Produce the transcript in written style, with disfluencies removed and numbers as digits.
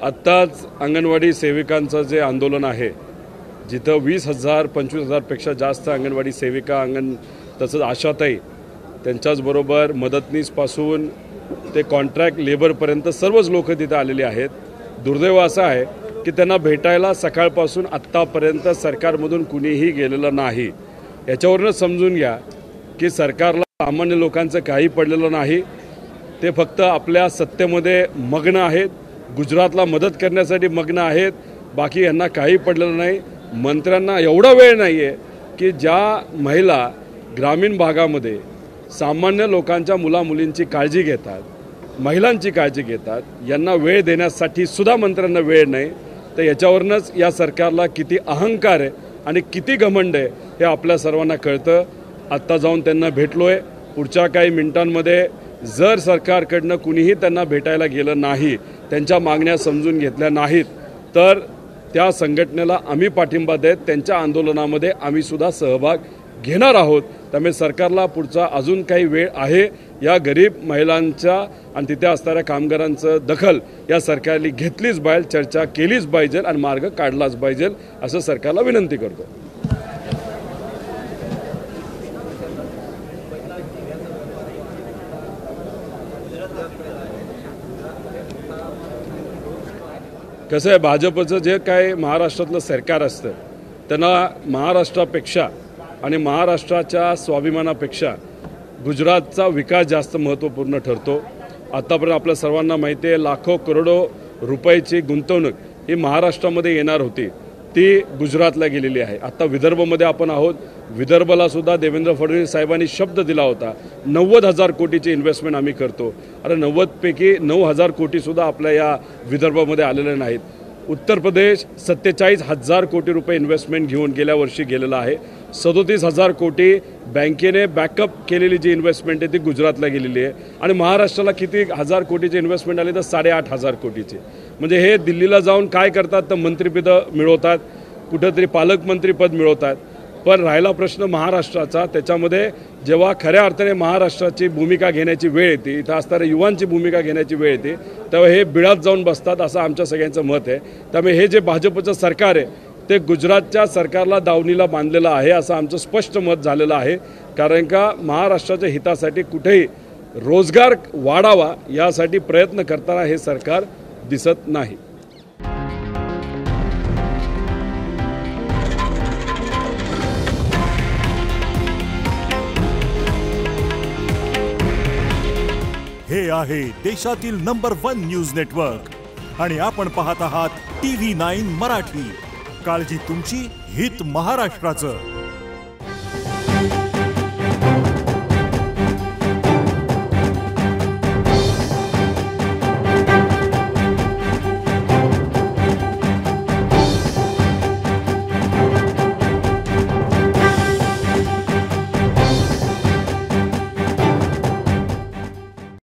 आत्ताच अंगणवाडी सेविकांचं जे आंदोलन आहे, जिथं 20,000 25,000पेक्षा जास्त अंगणवाडी सेविका तसंच आशाताई त्यांच्याचबरोबर मदतनीसपासून ते कॉन्ट्रॅक्ट लेबरपर्यंत सर्वच लोक तिथे आलेले आहेत। दुर्दैव असं आहे की त्यांना भेटायला सकाळपासून आत्तापर्यंत सरकारमधून कुणीही गेलेलं नाही। याच्यावरूनच समजून घ्या की सरकारला सामान्य लोकांचं काही पडलेलं नाही। ते फक्त आपल्या सत्तेमध्ये मग्न आहेत, गुजरातला मदत करण्यासाठी मग्न आहेत, बाकी यांना काही पडलेलं नाही। मंत्र्यांना एवढा वेळ नाही आहे की ज्या महिला ग्रामीण भागामध्ये सामान्य लोकांच्या मुलामुलींची काळजी घेतात, महिलांची काळजी घेतात, यांना वेळ देण्यासाठी सुद्धा मंत्र्यांना वेळ नाही। तर याच्यावरूनच या सरकारला किती अहंकार आहे आणि किती घमंड आहे हे आपल्या सर्वांना कळतं। आत्ता जाऊन त्यांना भेटलोय। पुढच्या काही मिनिटांमध्ये जर सरकारकडनं कुणीही त्यांना भेटायला गेलं नाही, त्यांच्या मागण्या समजून घेतल्या नाहीत, तर त्या संघटनेला आम्ही पाठिंबा देत त्यांच्या आंदोलनामध्ये आम्ही सुद्धा सहभाग घेणार आहोत। त्यामुळे सरकारला पुढचा अजून काही वेळ आहे। या गरीब महिलांच्या आणि तिथे असणाऱ्या कामगारांचं दखल या सरकारने घेतलीच पाहिजे, चर्चा केलीच पाहिजे आणि मार्ग काढलाच पाहिजे असं सरकारला विनंती करतो। कसं आहे, भाजपचं जे काय महाराष्ट्रातलं सरकार असतं त्यांना महाराष्ट्रापेक्षा आणि महाराष्ट्राच्या स्वाभिमानापेक्षा गुजरातचा विकास जास्त महत्त्वपूर्ण ठरतो। आतापर्यंत आपल्या सर्वांना माहिती आहे, लाखो करोडो रुपयाची गुंतवणूक ही महाराष्ट्रामध्ये येणार होती, ती गुजरातला गेलेली आहे। आता विदर्भमध्ये आपण आहोत। विदर्भाला सुद्धा देवेंद्र फडणवीस साहेबांनी शब्द दिला होता 90,000 कोटीची इन्व्हेस्टमेंट आम्ही करतो। अरे 90 पैकी 9,000 कोटी सुद्धा आपल्या या विदर्भामध्ये आलेले नाहीत। उत्तर प्रदेश 47,000 कोटी रुपये इन्व्हेस्टमेंट घेऊन गेल्या वर्षी गेलेला आहे। 37,000 कोटी बँकेने बॅकअप केलेली जी इन्व्हेस्टमेंट आहे ती गुजरातला गेलेली आहे। आणि महाराष्ट्राला किती हजार कोटीची इन्व्हेस्टमेंट आली तर 8,500 कोटीची। म्हणजे हे दिल्लीला जाऊन काय करतात तर मंत्रिपदं मिळवतात, कुठंतरी पालकमंत्रीपद मिळवतात। पण राहिला प्रश्न महाराष्ट्राचा, त्याच्यामध्ये जेव्हा खऱ्या अर्थाने महाराष्ट्राची भूमिका घेण्याची वेळ येते, इथं असणाऱ्या युवांची भूमिका घेण्याची वेळ येते, तेव्हा हे बिळात जाऊन बसतात असं आमच्या सगळ्यांचं मत आहे। त्यामुळे हे जे भाजपचं सरकार आहे ते गुजरातच्या सरकारला दावणीला बांधलेलं आहे असं आमचं स्पष्ट मत झालेलं आहे। कारण का महाराष्ट्राच्या हितासाठी कुठेही रोजगार वाढावा यासाठी प्रयत्न करताना हे सरकार दिसत नाही। हे आहे देशातील नंबर 1 न्यूज नेटवर्क आणि आपण पाहत आहात TV9 मराठी। काळजी तुमची, हित महाराष्ट्राचं।